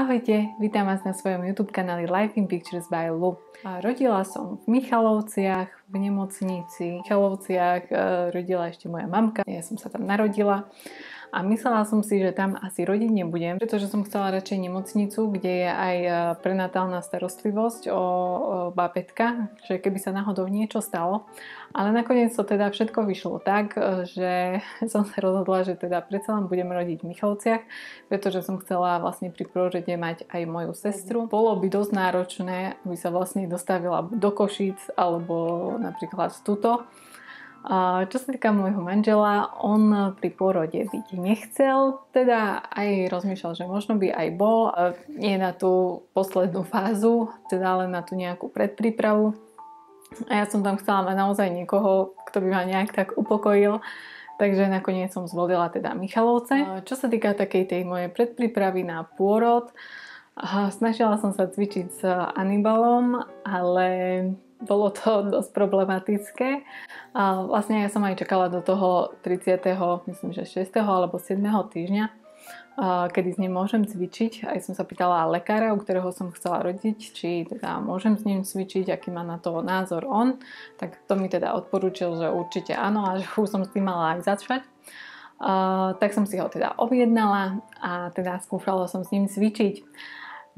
Ahojte, vítam vás na svojom YouTube kanáli Life in Pictures by Lu. Rodila som v Michalovciach, v nemocnici. V Michalovciach rodila ešte moja mamka, ja som sa tam narodila. A myslela som si, že tam asi rodiť nebudem, pretože som chcela radšej nemocnicu, kde je aj prenatálna starostlivosť o bábätka, že keby sa náhodou niečo stalo. Ale nakoniec to teda všetko vyšlo tak, že som sa rozhodla, že teda predsa len budem rodiť v Michalovciach, pretože som chcela vlastne pri pôrode mať aj moju sestru. Bolo by dosť náročné, aby sa vlastne dostavila do Košíc alebo napríklad tuto. Čo sa týka môjho manžela, on pri pôrode byť nechcel, teda aj rozmýšľal, že možno by aj bol, nie na tú poslednú fázu, teda len na tú nejakú predprípravu. A ja som tam chcela mať naozaj niekoho, kto by ma nejak tak upokojil, takže nakoniec som zvolila teda Michalovce. Čo sa týka takej tej mojej predprípravy na pôrod, snažila som sa cvičiť s Anibalom, ale bolo to dosť problematické. Vlastne ja som aj čakala do toho 30. myslím, že 6. alebo 7. týždňa, kedy s ním môžem cvičiť. Aj som sa pýtala lekára, u ktorého som chcela rodiť, či teda môžem s ním cvičiť, aký má na to názor on. Tak to mi teda odporúčil, že určite áno a že už som s tým mala aj začať. Tak som si ho teda objednala a teda skúšala som s ním cvičiť.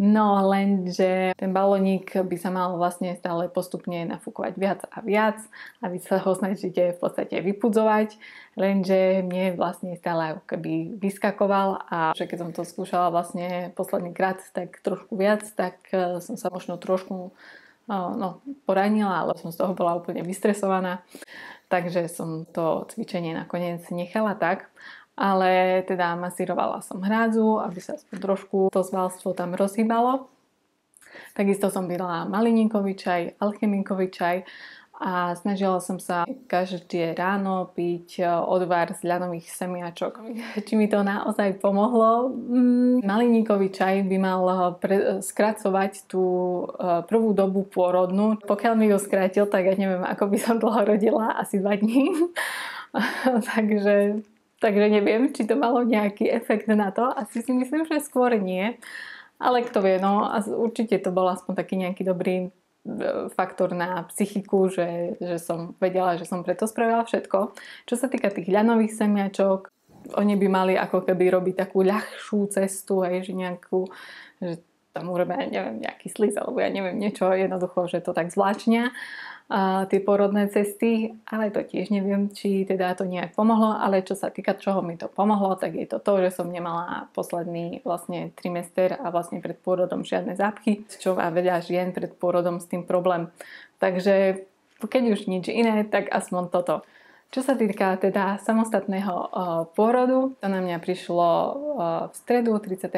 No lenže ten balónik by sa mal vlastne stále postupne nafúkovať viac a viac a vy sa ho snažíte v podstate vypudzovať, lenže mne vlastne stále ako keby vyskakoval a že keď som to skúšala vlastne posledný krát tak trošku viac, tak som sa možno trošku poranila, ale som z toho bola úplne vystresovaná, takže som to cvičenie nakoniec nechala tak. Ale teda masírovala som hrádzu, aby sa trošku to svalstvo tam rozhýbalo. Takisto som pila malininkový čaj, alchemikový čaj a snažila som sa každé ráno piť odvar z ľanových semiačok. Či mi to naozaj pomohlo? Malininkový čaj by mal skracovať tú prvú dobu pôrodnú. Pokiaľ mi ho skrátil, tak ja neviem, ako by som dlho rodila, asi 2 dní. Takže neviem, či to malo nejaký efekt na to. Asi si myslím, že skôr nie. Ale kto vie, no a určite to bol aspoň taký nejaký dobrý faktor na psychiku, že som vedela, že som preto spravila všetko. Čo sa týka tých ľanových semiačok, oni by mali ako keby robiť takú ľahšiu cestu, že tam urobia, neviem, nejaký sliz, alebo ja neviem, niečo jednoducho, že to tak zvláčnia tie pôrodné cesty, ale to tiež neviem, či teda to nejak pomohlo, ale čo sa týka čoho mi to pomohlo, tak je to, že som nemala posledný vlastne trimester a vlastne pred pôrodom žiadne zápchy, čo má veľa žien pred pôrodom s tým problém. Takže keď už nič iné, tak aspoň toto. Čo sa týka teda samostatného pôrodu, to na mňa prišlo v stredu 31.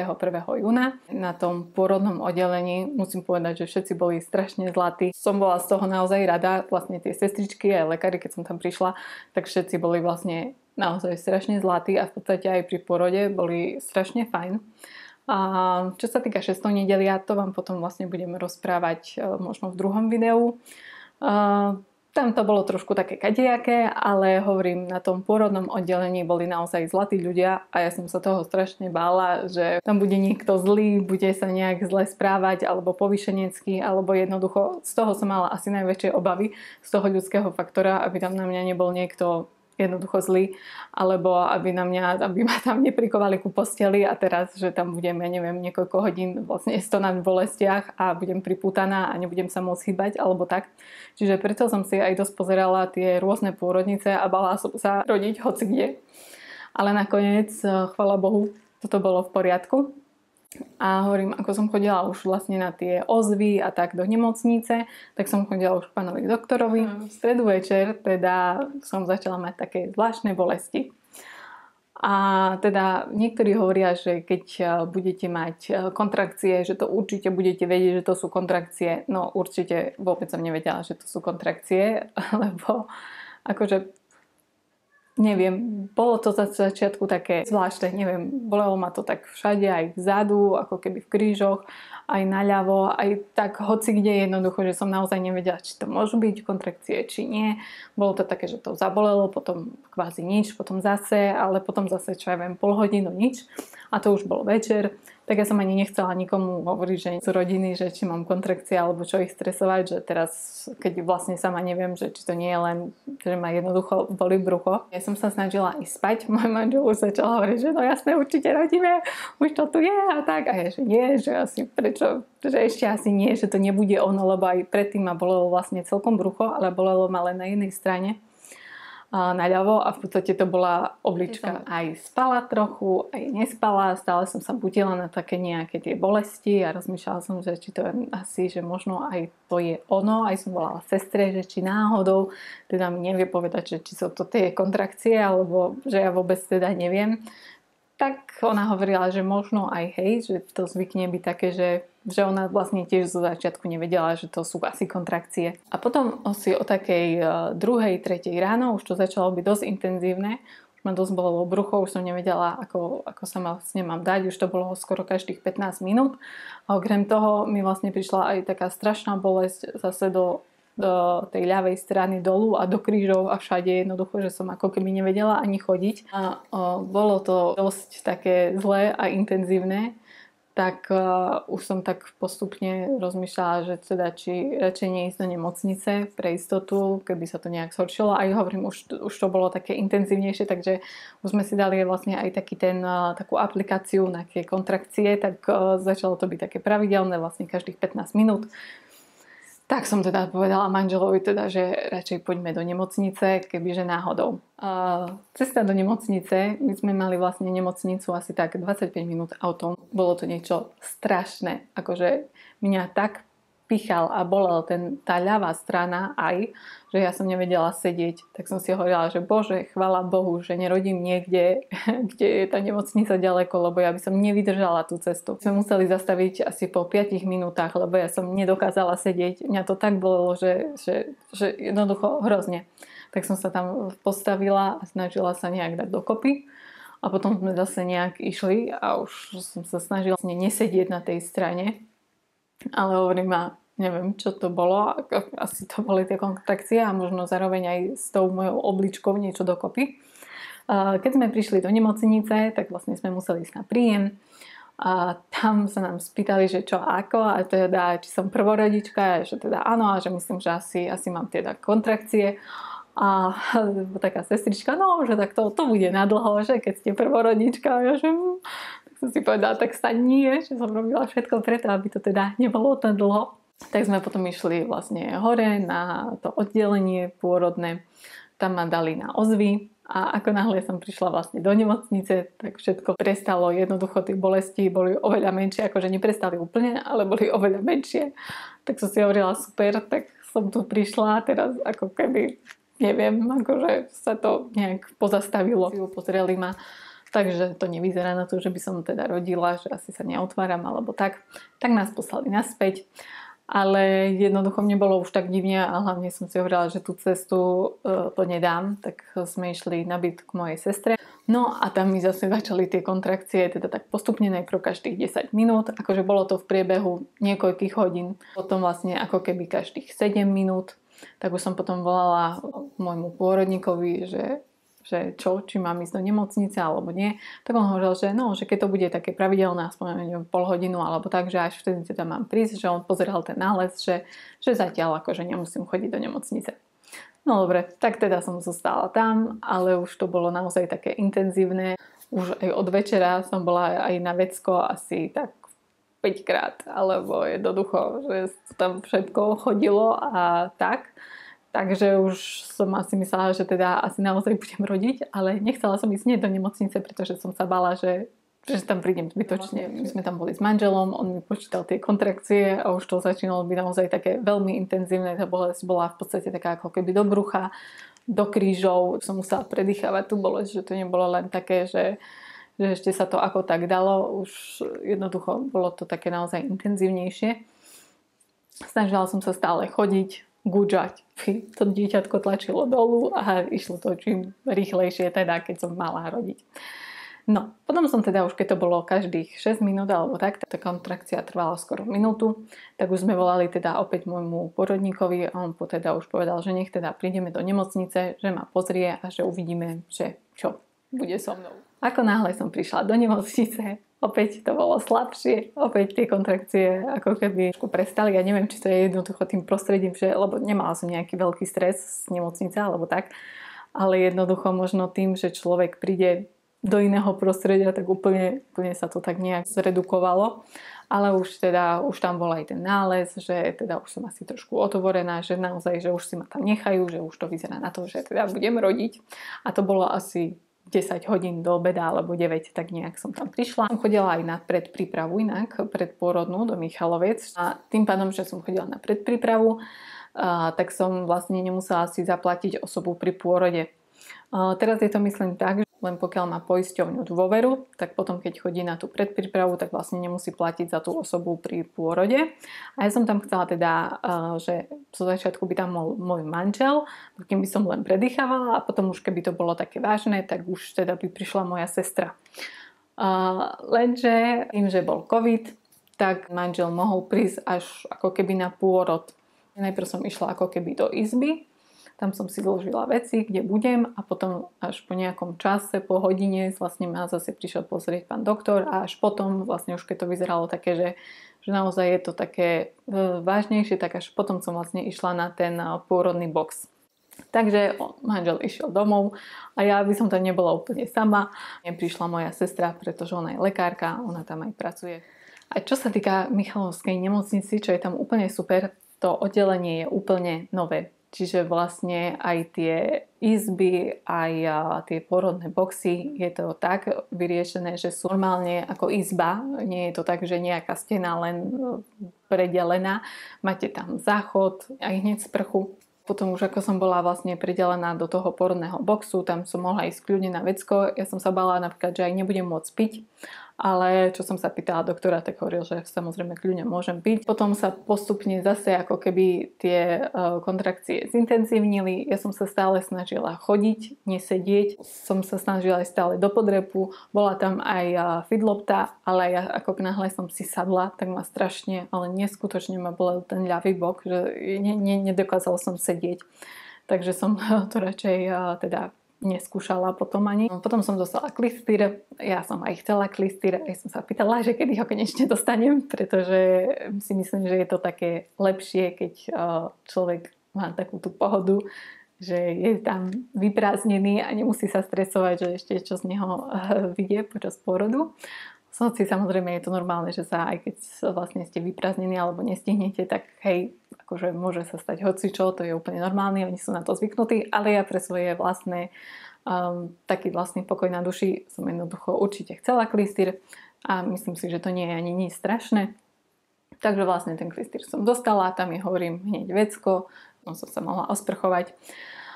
júna. Na tom pôrodnom oddelení musím povedať, že všetci boli strašne zlatí. Som bola z toho naozaj rada, vlastne tie sestričky aj lekári, keď som tam prišla, tak všetci boli vlastne naozaj strašne zlatí a v podstate aj pri pôrode boli strašne fajn. A čo sa týka 6. nedelia, to vám potom vlastne budeme rozprávať možno v druhom videu. Tam to bolo trošku také kadejaké, ale hovorím, na tom pôrodnom oddelení boli naozaj zlatí ľudia a ja som sa toho strašne bála, že tam bude niekto zlý, bude sa nejak zle správať alebo povýšenecký, alebo jednoducho z toho som mala asi najväčšie obavy, z toho ľudského faktora, aby tam na mňa nebol niekto jednoducho zlý, alebo aby ma tam neprikovali ku posteli a teraz, že tam budem, ja neviem, niekoľko hodín vlastne stonať v bolestiach a budem pripútaná a nebudem sa môcť hýbať, alebo tak. Čiže preto som si aj dosť pozerala tie rôzne pôrodnice a bála som sa rodiť hocikde. Ale nakoniec, chvála Bohu, toto bolo v poriadku. A hovorím, ako som chodila už vlastne na tie ozvy a tak do nemocnice, tak som chodila už k pánovi doktorovi. V stredu večer teda som začala mať také zvláštne bolesti. A teda niektorí hovoria, že keď budete mať kontrakcie, že to určite budete vedieť, že to sú kontrakcie. No určite vôbec som nevedela, že to sú kontrakcie, lebo akože neviem, bolo to za začiatku také zvláštne, neviem, bolelo ma to tak všade, aj vzadu, ako keby v krížoch, aj naľavo, aj tak hoci kde jednoducho, že som naozaj nevedela, či to môžu byť kontrakcie, či nie. Bolo to také, že to zabolelo, potom kvázi nič, potom zase, ale potom zase, čo ja viem, pol hodinu nič a to už bol večer. tak ja som ani nechcela nikomu hovoriť, že z rodiny, že či mám kontrakcie alebo čo ich stresovať, že teraz, keď vlastne sama neviem, že či to nie je len, že ma jednoducho bolí brucho. Ja som sa snažila ísť spať, môj manžel už začal hovoriť, že no jasné, určite rodíme, už to tu je a tak. A ja, že nie, že asi prečo, že ešte asi nie, že to nebude ono, lebo aj predtým ma bolelo vlastne celkom brucho, ale bolelo ma len na jednej strane. Naľavo a v podstate to bola oblička. Aj spala trochu, aj nespala, stále som sa budila na také nejaké tie bolesti a rozmýšľala som, že či to je asi, že možno aj to je ono. Aj som volala sestre, že či náhodou teda mi nevie povedať, že či sú to tie kontrakcie, alebo že ja vôbec teda neviem. Tak ona hovorila, že možno aj hej, že to zvykne byť také, že ona vlastne tiež zo začiatku nevedela, že to sú asi kontrakcie. A potom asi o takej 2., 3. ráno už to začalo byť dosť intenzívne. Už ma dosť bolelo brucho, už som nevedela, ako sa vlastne mám dať. Už to bolo skoro každých 15 minút. A okrem toho mi vlastne prišla aj taká strašná bolesť zase do tej ľavej strany dolu a do krížov a všade jednoducho, že som ako keby nevedela ani chodiť. A bolo to dosť také zlé a intenzívne, tak už som tak postupne rozmýšľala, že teda či radšej neísť do nemocnice pre istotu, keby sa to nejak zhoršilo. Aj hovorím, už to bolo také intenzívnejšie, takže už sme si dali vlastne aj takú aplikáciu na tie kontrakcie, tak začalo to byť také pravidelné, vlastne každých 15 minút. Tak som teda povedala manželovi, teda, že radšej poďme do nemocnice, kebyže náhodou. Cesta do nemocnice, my sme mali vlastne nemocnicu asi tak 25 minút autom. Bolo to niečo strašné, akože mňa tak pichal a bolel tá ľavá strana aj, že ja som nevedela sedieť. Tak som si hovorila, že Bože, chvála Bohu, že nerodím niekde, kde je tá nemocnica ďaleko, lebo ja by som nevydržala tú cestu. Sme museli zastaviť asi po 5 minútach, lebo ja som nedokázala sedieť. Mňa to tak bolelo, že jednoducho hrozne. Tak som sa tam postavila a snažila sa nejak dať dokopy. A potom sme zase nejak išli a už som sa snažila nesedieť na tej strane. Ale hovorím, neviem, čo to bolo. Asi to boli tie kontrakcie a možno zároveň aj s tou mojou obličkou niečo dokopy. Keď sme prišli do nemocnice, tak vlastne sme museli ísť na príjem. A tam sa nám spýtali, že čo ako, a teda, či som prvorodička, že teda áno, a že myslím, že asi mám teda kontrakcie. A taká sestrička, no, že tak to bude nadlho, že keď ste prvorodička, ja že tak som si povedala, tak sa nie, že som robila všetko preto, aby to teda nebolo tak dlho. Tak sme potom išli vlastne hore na to oddelenie pôrodné, tam ma dali na ozvy a ako náhle som prišla vlastne do nemocnice, tak všetko prestalo, jednoducho tie bolesti boli oveľa menšie, akože neprestali úplne, ale boli oveľa menšie. Tak som si hovorila, super, tak som tu prišla teraz ako keby neviem, akože sa to nejak pozastavilo. Pozreli ma, takže to nevyzerá na to, že by som teda rodila, že asi sa neotváram alebo tak. Tak nás poslali naspäť. Ale jednoducho mne bolo už tak divne a hlavne som si hovorila, že tú cestu to nedám. Tak sme išli na byt k mojej sestre. No a tam mi zase začali tie kontrakcie, teda tak postupne najprv každých 10 minút. Akože bolo to v priebehu niekoľkých hodín. Potom vlastne ako keby každých 7 minút. Tak už som potom volala môjmu pôrodníkovi, že či mám ísť do nemocnice alebo nie. Tak on hovoril, že keď to bude také pravidelné, aspoň pol hodinu alebo tak, že až vtedy teda mám prísť, že on pozeral ten nález, že zatiaľ akože nemusím chodiť do nemocnice. No dobre, tak teda som zostala tam, ale už to bolo naozaj také intenzívne. Už aj od večera som bola aj na vecko asi tak 5 krát, alebo jednoducho, že tam všetko chodilo a tak. Takže už som asi myslela, že teda asi naozaj budem rodiť, ale nechcela som ísť do nemocnice, pretože som sa bála, že tam prídem zbytočne. My sme tam boli s manželom, on mi počítal tie kontrakcie a už to začínalo byť naozaj také veľmi intenzívne. Tá bolesť bola v podstate taká ako keby do brucha, do krížov. Som musela predýchavať tú bolesť, že to nebolo len také, že ešte sa to ako tak dalo. Už jednoducho bolo to také naozaj intenzívnejšie. Snažila som sa stále chodiť, gúďať. To dieťatko tlačilo dolu a išlo to čím rýchlejšie, teda keď som mala rodiť. No, potom som teda už keď to bolo každých 6 minút alebo tak, tá kontrakcia trvala skoro minútu, tak už sme volali teda opäť môjmu porodníkovi a on teda už povedal, že nech teda prídeme do nemocnice, že ma pozrie a že uvidíme, že čo bude so mnou. Ako náhle som prišla do nemocnice, opäť to bolo slabšie, opäť tie kontrakcie ako keby prestali. Ja neviem, či to je jednoducho tým prostredím, lebo nemala som nejaký veľký stres z nemocnice alebo tak, ale jednoducho možno tým, že človek príde do iného prostredia, tak úplne sa to tak nejak zredukovalo. Ale už tam bol aj ten nález, že teda už som asi trošku otvorená, že naozaj, že už si ma tam nechajú, že už to vyzerá na to, že teda budem rodiť. A to bolo asi 10 hodín do obeda alebo 9, tak nejak som tam prišla. Som chodila aj na predprípravu inak, predpôrodnú do Michaloviec. A tým pádom, že som chodila na predprípravu, tak som vlastne nemusela si zaplatiť osobu pri pôrode. Teraz je to myslím tak, že len pokiaľ má poisťovňu dôveru, tak potom keď chodí na tú predprípravu, tak vlastne nemusí platiť za tú osobu pri pôrode. A ja som tam chcela teda, že zo začiatku by tam bol môj manžel, kým by som len predýchávala a potom už keby to bolo také vážne, tak už teda by prišla moja sestra. Lenže tým, že bol COVID, tak manžel mohol prísť až ako keby na pôrod. Najprv som išla ako keby do izby, tam som si zložila veci, kde budem a potom až po nejakom čase, po hodine vlastne ma zase prišiel pozrieť pán doktor a až potom vlastne už keď to vyzeralo také, že naozaj je to také vážnejšie, tak až potom som vlastne išla na ten pôrodný box. Takže manžel išiel domov a ja by som tam nebola úplne sama. Prišla moja sestra, pretože ona je lekárka, ona tam aj pracuje. A čo sa týka Michalovskej nemocnici, čo je tam úplne super, to oddelenie je úplne nové. Čiže vlastne aj tie izby, aj tie porodné boxy, je to tak vyriešené, že sú normálne ako izba. Nie je to tak, že nejaká stena len predelená. Máte tam záchod, aj hneď sprchu. Potom už ako som bola vlastne pridelená do toho porodného boxu, tam som mohla ísť kľudne na vecko. Ja som sa bála napríklad, že aj nebudem môcť piť. Ale čo som sa pýtala doktora, tak hovoril, že samozrejme kľudne môžem piť. Potom sa postupne zase ako keby tie kontrakcie zintenzívnili. Ja som sa stále snažila chodiť, nesedieť. Som sa snažila aj stále do podrepu. Bola tam aj fidlopta, ale ja ako náhle som si sadla, tak ma strašne, ale neskutočne ma bolel ten ľavý bok, že nedokázala som sedieť. Takže som to radšej teda neskúšala potom ani. Potom som dostala klystýr, ja som aj chcela klystýr, aj som sa pýtala, že kedy ho konečne dostanem, pretože si myslím, že je to také lepšie, keď človek má takú tú pohodu, že je tam vyprázdnený a nemusí sa stresovať, že ešte čo z neho vyjde počas pôrodu. Hoci samozrejme je to normálne, že sa aj keď vlastne ste vyprázdnení alebo nestihnete, tak hej, akože môže sa stať hocičo, to je úplne normálne, oni sú na to zvyknutí, ale ja pre svoje vlastné taký vlastný pokoj na duši som jednoducho určite chcela klystýr a myslím si, že to nie je ani nič strašné. Takže vlastne ten klystýr som dostala, tam je hovorím hneď vecko, som sa mohla osprchovať.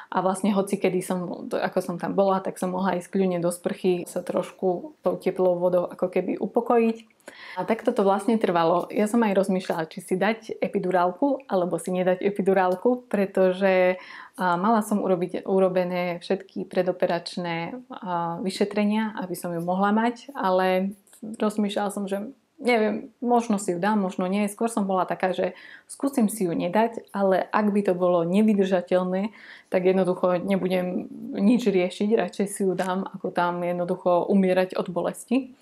A vlastne hoci kedy ako som tam bola, tak som mohla ísť kľudne do sprchy sa trošku tou teplou vodou ako keby upokojiť. A takto to vlastne trvalo. Ja som aj rozmýšľala, či si dať epidurálku alebo si nedať epidurálku, pretože mala som urobené všetky predoperačné vyšetrenia, aby som ju mohla mať, ale rozmýšľala som, že neviem, možno si ju dám, možno nie. Skôr som bola taká, že skúsim si ju nedať, ale ak by to bolo nevydržateľné, tak jednoducho nebudem nič riešiť, radšej si ju dám, ako tam jednoducho umierať od bolesti.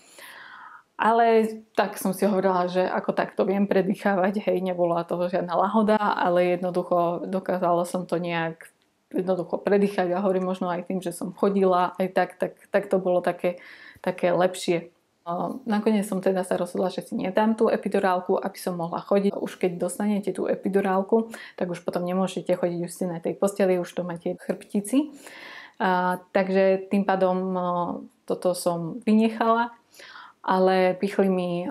Ale tak som si hovorila, že ako takto viem predýchávať, hej, nebola toho žiadna lahoda, ale jednoducho dokázala som to nejak jednoducho predýchať a hovorím možno aj tým, že som chodila, aj tak to bolo také lepšie. Nakoniec som teda sa rozhodla, že si nedám tú epidurálku, aby som mohla chodiť. Už keď dostanete tú epidurálku, tak už potom nemôžete chodiť, už ste na tej posteli, už to máte v chrbtici. Takže tým pádom toto som vynechala, ale pichli mi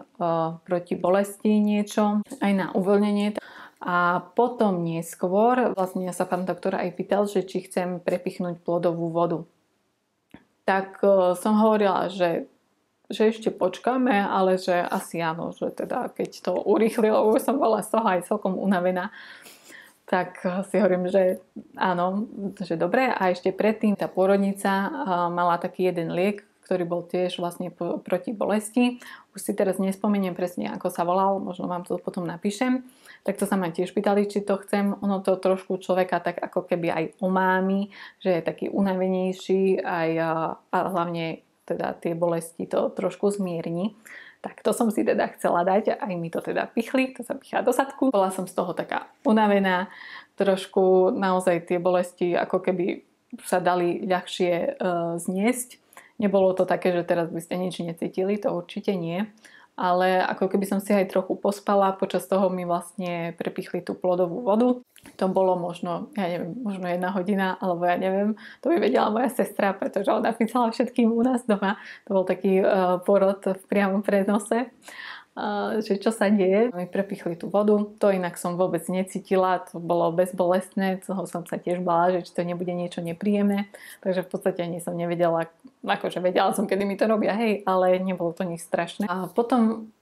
proti bolesti niečo, aj na uvoľnenie. A potom neskôr, vlastne sa pán doktor aj pýtal, že či chcem prepichnúť plodovú vodu. Tak som hovorila, že ešte počkáme, ale že asi áno, že teda keď to urýchlilo, už som bola z toho aj celkom unavená, tak si hovorím, že áno, že dobre. A ešte predtým tá pôrodnica mala taký jeden liek, ktorý bol tiež vlastne proti bolesti. Už si teraz nespomeniem presne, ako sa volal, možno vám to potom napíšem. Tak to sa ma tiež pýtali, či to chcem. Ono to trošku človeka tak ako keby aj omámi, že je taký unavenejší aj, a hlavne teda tie bolesti to trošku zmierni. Tak to som si teda chcela dať, aj mi to teda pichli, to sa pichá do zadku. Bola som z toho taká unavená, trošku naozaj tie bolesti ako keby sa dali ľahšie zniesť. Nebolo to také, že teraz by ste nič necítili, to určite nie. Ale ako keby som si aj trochu pospala, počas toho mi vlastne prepichli tú plodovú vodu. To bolo možno, ja neviem, možno 1 hodina, alebo ja neviem, to by vedela moja sestra, pretože ona písala všetkým u nás doma. To bol taký porod v priamom prenose, že čo sa deje. Mi prepichli tú vodu, to inak som vôbec necítila, to bolo bezbolestné, toho som sa tiež bála, že či to nebude niečo nepríjemné, takže v podstate ani som nevedela, akože vedela som, kedy mi to robia, hej, ale nebolo to nič strašné. A potom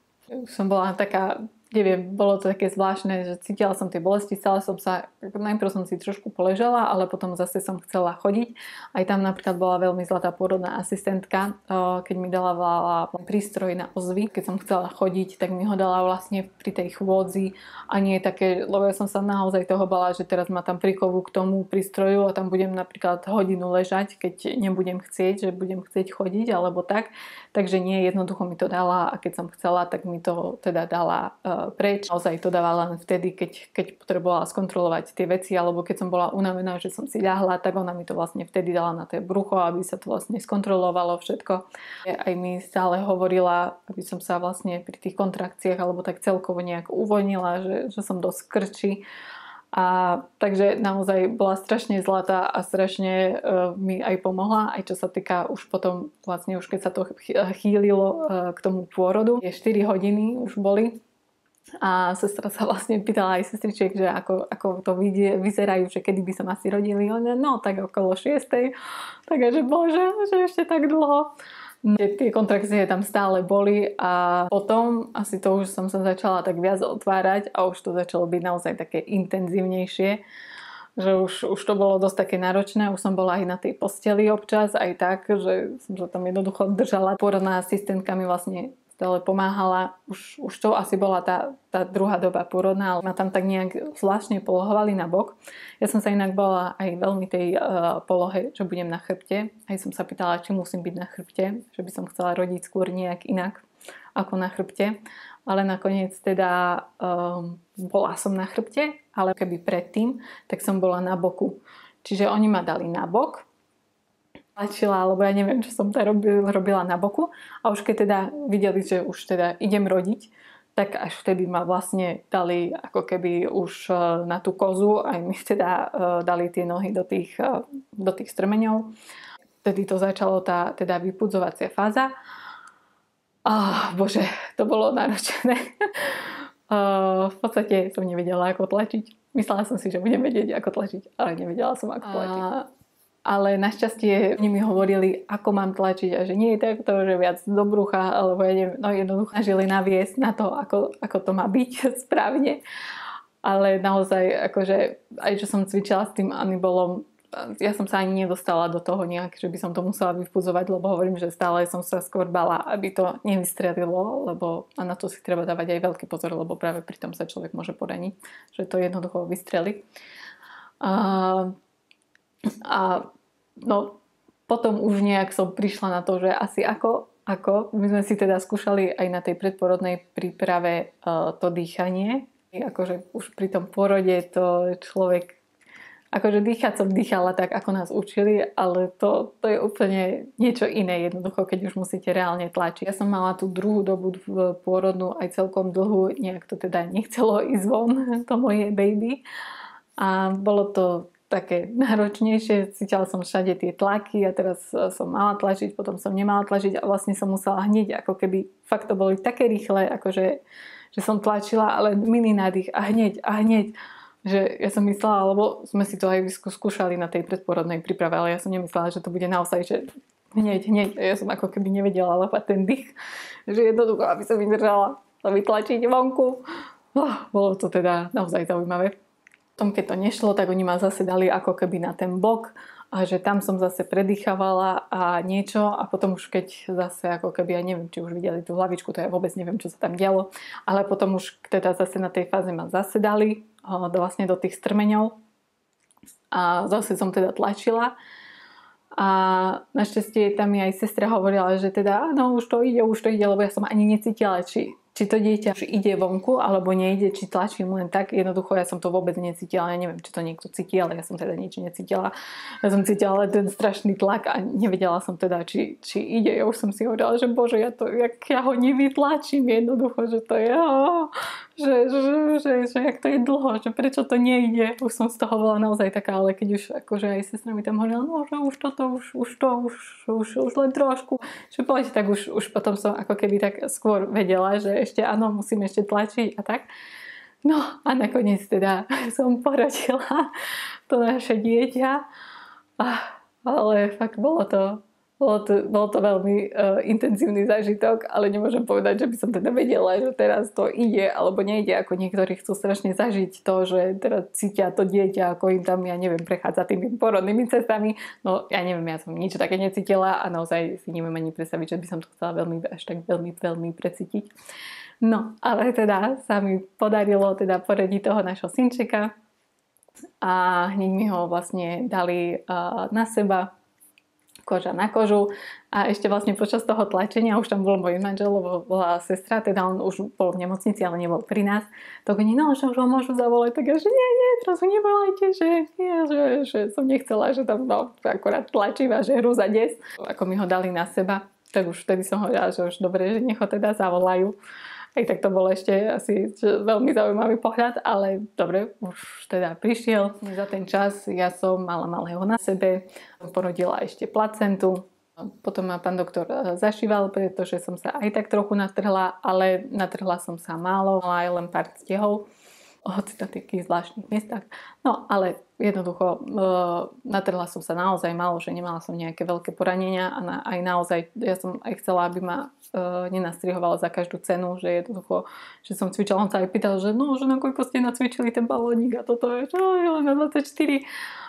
som bola taká, neviem, bolo to také zvláštne, že cítila som tie bolesti, najprv som si trošku poležala, ale potom zase som chcela chodiť. Aj tam napríklad bola veľmi zlatá pôrodná asistentka, keď mi dala prístroj na ozvy. Keď som chcela chodiť, tak mi ho dala vlastne pri tej chôdzi a nie také, lebo ja som sa naozaj toho bala, že teraz ma tam prikovú k tomu prístroju a tam budem napríklad hodinu ležať, keď nebudem chcieť, že budem chcieť chodiť alebo tak. Takže nie, jednoducho mi to dala a keď som chcela, tak mi to teda dala preč. Naozaj to dávala len vtedy, keď potrebovala skontrolovať tie veci, alebo keď som bola unavená, že som si ľahla, tak ona mi to vlastne vtedy dala na to brucho, aby sa to vlastne skontrolovalo všetko. Aj mi stále hovorila, aby som sa vlastne pri tých kontrakciách alebo tak celkovo nejak uvoľnila, že som dosť krčí. A takže naozaj bola strašne zlatá a strašne mi aj pomohla, aj čo sa týka už potom vlastne už keď sa to chýlilo k tomu pôrodu. 4 hodiny už boli a sestra sa vlastne pýtala aj sestričiek, že ako to vyzerajú, že kedy by sa asi rodili. No tak okolo 6. Takže bože, že ešte tak dlho. Tie kontrakcie tam stále boli a potom asi to už som sa začala tak viac otvárať a už to začalo byť naozaj také intenzívnejšie, že už to bolo dosť také náročné, už som bola aj na tej posteli občas, aj tak, že som sa tam jednoducho držala. Pôrodná asistentka mi vlastne stále pomáhala, už to asi bola tá druhá doba pôrodná, ale ma tam tak nejak zvláštne polohovali na bok. Ja som sa inak bola aj veľmi tej polohe, že budem na chrbte. Aj som sa pýtala, či musím byť na chrbte, že by som chcela rodiť skôr nejak inak ako na chrbte. Ale nakoniec teda bola som na chrbte, ale keby predtým, tak som bola na boku. Čiže oni ma dali na bok, tlačila, alebo ja neviem, čo som tam robila na boku. A už keď teda videli, že už teda idem rodiť, tak až vtedy ma vlastne dali ako keby už na tú kozu, aj mi teda dali tie nohy do tých strmeňov. Vtedy to začalo tá teda vypudzovacia fáza. Bože, to bolo náročné. V podstate som nevedela, ako tlačiť. Myslela som si, že budem vedieť, ako tlačiť, ale nevedela som, ako tlačiť. Ale našťastie oni mi hovorili, ako mám tlačiť a že nie je takto, že viac do brucha, alebo ja neviem, no jednoducho snažili naviesť na to, ako to má byť správne. Ale naozaj, akože aj čo som cvičila s tým anibolom, ja som sa ani nedostala do toho nejak, že by som to musela vyfúzovať, lebo hovorím, že stále som sa skôr bala, aby to nevystrelilo, lebo a na to si treba dávať aj veľký pozor, lebo práve pri tom sa človek môže poraniť, že to jednoducho vystrelí. A no, potom už nejak som prišla na to, že asi ako my sme si teda skúšali aj na tej predporodnej príprave to dýchanie. Akože už pri tom porode to človek, akože dýchať som dýchala tak, ako nás učili, ale to je úplne niečo iné jednoducho, keď už musíte reálne tlačiť. Ja som mala tú druhú dobu pôrodnú aj celkom dlhú, nejak to teda nechcelo ísť von, to moje baby. A bolo to také náročnejšie, cítila som všade tie tlaky a teraz som mala tlačiť, potom som nemala tlačiť a vlastne som musela hneď, ako keby fakt to boli také rýchle, akože že som tlačila, ale mini nádych a hneď, že ja som myslela, lebo sme si to aj skúšali na tej predporodnej príprave, ale ja som nemyslela, že to bude naozaj, že hneď, ja som ako keby nevedela lapať ten dých, že jednoducho, aby som vydržala vytlačiť vonku. Bolo to teda naozaj zaujímavé. Potom, keď to nešlo, tak oni ma zase dali ako keby na ten bok a že tam som zase predýchavala a niečo a potom už keď zase ako keby, ja neviem, či už videli tú hlavičku, to ja vôbec neviem, čo sa tam dialo, ale potom už teda zase na tej fáze ma zase dali vlastne do tých strmeňov a zase som teda tlačila A našťastie tam mi aj sestra hovorila, že teda áno, už to ide, lebo ja som ani necítila, či to dieťa už ide vonku, alebo nejde, či tlačím len tak. Jednoducho ja som to vôbec necítila. Ja neviem, či to niekto cíti, ale ja som teda nič necítila. Ja som cítila len ten strašný tlak a nevedela som teda, či ide. Ja už som si hovorila, že bože, ja ho nevytlačím jednoducho, že to je... Že jak to je dlho, že prečo to nejde. Už som z toho bola naozaj taká, ale keď už akože aj sestra mi tam hovorila, no že už len trošku, že povedať, tak už potom som ako keby tak skôr vedela, že ešte áno, musím ešte tlačiť a tak. No a nakoniec teda som porodila to naše dieťa, ale fakt bol to veľmi intenzívny zážitok, ale nemôžem povedať, že by som teda vedela, že teraz to ide alebo nejde, ako niektorí chcú strašne zažiť to, že teda cítia to dieťa, ako im tam, ja neviem, prechádza tými porodnými cestami. No ja neviem, ja som nič také necítila a naozaj si neviem ani predstaviť, že by som to chcela až tak veľmi precítiť. No, ale teda sa mi podarilo teda porodiť toho našho synčeka a hneď mi ho vlastne dali na seba, koža na kožu a ešte vlastne počas toho tlačenia, už tam bol môj manžel, lebo bola sestra, teda on už bol v nemocnici, ale nebol pri nás, tak oni, no, že už ho môžu zavolať, tak ja, že nie, teraz ho nevolajte, že som nechcela, že tam akorát tlačím a že hru za des. Ako mi ho dali na seba, tak už vtedy som hovorila, že už dobre, že nech ho teda zavolajú. Aj tak to bol ešte asi veľmi zaujímavý pohľad, ale dobre, už teda prišiel. Za ten čas ja som mala malého na sebe, porodila ešte placentu. Potom ma pán doktor zašíval, pretože som sa aj tak trochu natrhla, ale natrhla som sa málo, mala aj len pár stehov, hoci na takých zvláštnych miestach. No, ale jednoducho natrhla som sa naozaj málo, že nemala som nejaké veľké poranenia a aj naozaj, ja som aj chcela, aby ma nenastrihovala za každú cenu, že jednoducho, že som cvičila, on sa aj pýtal, že no, že na koľko ste nacvičili ten balónik a toto je, že len na 24.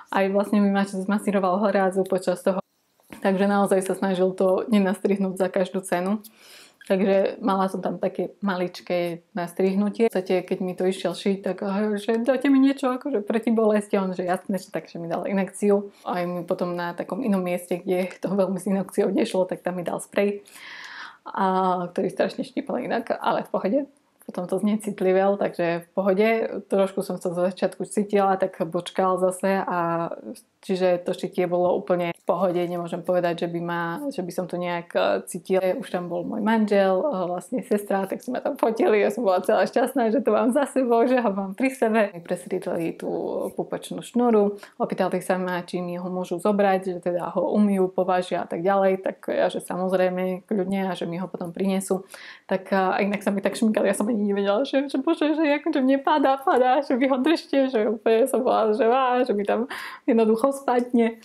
Aj vlastne mi zmasíroval hrázu počas toho. Takže naozaj sa snažil to nenastrihnúť za každú cenu. Takže mala som tam také maličké nastrihnutie. V podstate, keď mi to išiel šiť, tak že dáte mi niečo akože proti bolesti. On, že jasné, že takže mi dal injekciu. Aj mi potom na takom inom mieste, kde to veľmi s injekciou nešlo, tak tam mi dal sprej, ktorý strašne štípal inak, ale v pohode. Potom to znecitlivel, takže v pohode. Trošku som sa zo začiatku cítila, tak bočkal zase a čiže to šitie bolo úplne v pohode. Nemôžem povedať, že by som to nejak cítila. Už tam bol môj manžel, vlastne sestra, tak sme ma tam fotili. Ja som bola celá šťastná, že to mám za sebou, že ho mám pri sebe. My presriedli tú pupočnú šnuru. Opýtali sa ma, či mi ho môžu zobrať, že teda ho umyjú, povážia a tak ďalej. Tak ja, že samozrejme kľudne a že mi ho potom prinesú. Tak a inak sa mi tak šmykali, ja som ani nevedela, že bože, že akože mne padá, že vy ho držte, že úplne som bola, že mi tam jednoducho spadne.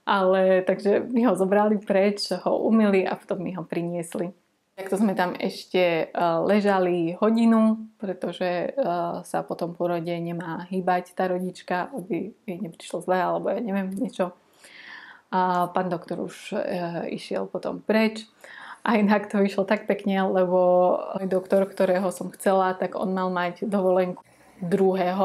Ale takže mi ho zobrali preč, ho umyli a potom mi ho priniesli. Takto sme tam ešte ležali hodinu, pretože sa po tom porode nemá hýbať tá rodička, aby jej neprišlo zle, alebo ja neviem, niečo. A pán doktor už išiel potom preč. A inak to vyšlo tak pekne, lebo môj doktor, ktorého som chcela, tak on mal mať dovolenku 2.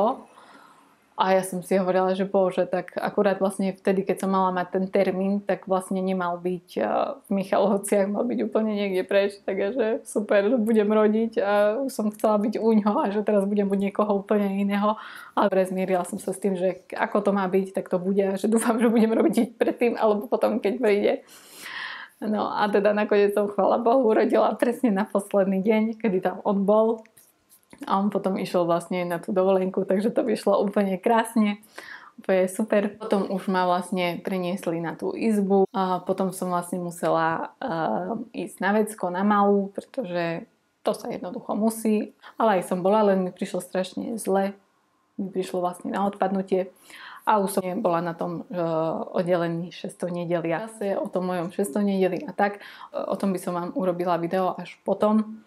A ja som si hovorila, že bože, tak akurát vlastne vtedy, keď som mala mať ten termín, tak vlastne nemal byť v Michalovciach, mal byť úplne niekde preč. Takže super, budem rodiť a už som chcela byť u ňoho a že teraz budem u niekoho úplne iného. Ale zmierila som sa s tým, že ako to má byť, tak to bude a že dúfam, že budem robiť predtým alebo potom, keď príde. No a teda nakoniec som, chvála Bohu, urodila presne na posledný deň, kedy tam on bol. A on potom išiel vlastne na tú dovolenku, takže to vyšlo úplne krásne. Úplne super. Potom už ma vlastne preniesli na tú izbu. A potom som vlastne musela ísť na vecko, na malú, pretože to sa jednoducho musí. Ale aj som bola, len mi prišlo strašne zle. Mi prišlo vlastne na odpadnutie. A už som bola na tom oddelení 6. nedelia. Zase o tom mojom 6. nedeli a tak. O tom by som vám urobila video až potom.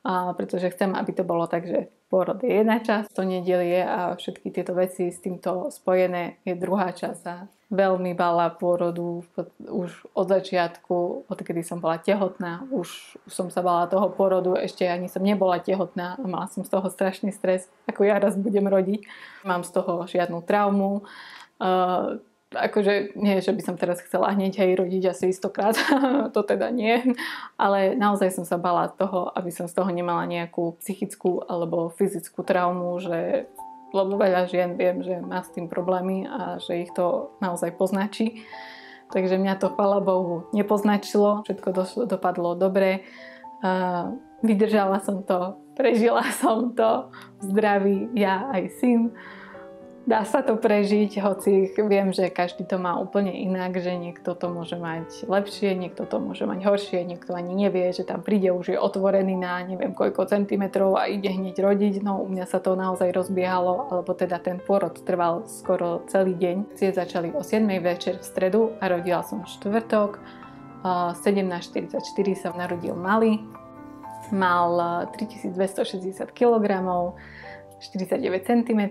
Pretože chcem, aby to bolo tak, že porod je jedna časť, to nedelie a všetky tieto veci s týmto spojené je druhá časť. A veľmi bála pôrodu už od začiatku, odkedy som bola tehotná. Už som sa bála toho porodu, ešte ani som nebola tehotná a mala som z toho strašný stres, ako ja raz budem rodiť. Mám z toho žiadnu traumu. akože nie, že by som teraz chcela hneď hej rodiť asi 100-krát, to teda nie, ale naozaj som sa bala toho, aby som z toho nemala nejakú psychickú alebo fyzickú traumu, že lebo veľa žien viem, že má s tým problémy a že ich to naozaj poznačí. Takže mňa to, chvála Bohu, nepoznačilo, všetko dopadlo dobre, vydržala som to, prežila som to v zdraví, ja aj syn. Dá sa to prežiť, hoci viem, že každý to má úplne inak, že niekto to môže mať lepšie, niekto to môže mať horšie, niekto ani nevie, že tam príde, už je otvorený na neviem koľko centimetrov a ide hneď rodiť. No u mňa sa to naozaj rozbiehalo, alebo teda ten pôrod trval skoro celý deň. Tie začali o 7 večer v stredu a rodila som v štvrtok. 17:44 sa narodil malý. Mal 3260 kg, 49 cm.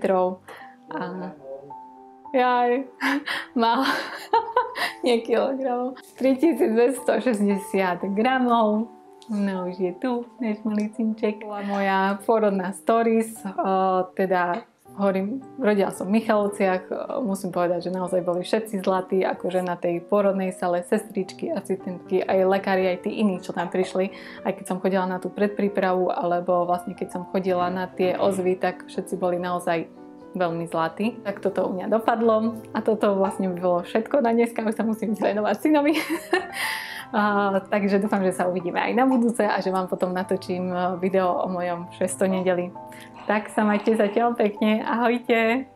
A jaj, mal nie kilogramov, 3260 gramov. No už je tu, náš malý cinček. Moja pôrodná stories, teda rodila som v Michalovciach, musím povedať, že naozaj boli všetci zlatí, akože na tej pôrodnej sale sestričky, asistentky, aj lekári, aj tí iní, čo tam prišli. Aj keď som chodila na tú predprípravu, alebo vlastne keď som chodila na tie ozvy, tak všetci boli naozaj veľmi zlatý. Tak toto u mňa dopadlo a toto vlastne by bolo všetko na dneska, už sa musím venovať synovi. Takže dúfam, že sa uvidíme aj na budúce a že vám potom natočím video o mojom 6. nedeli. Tak sa majte zatiaľ pekne, ahojte!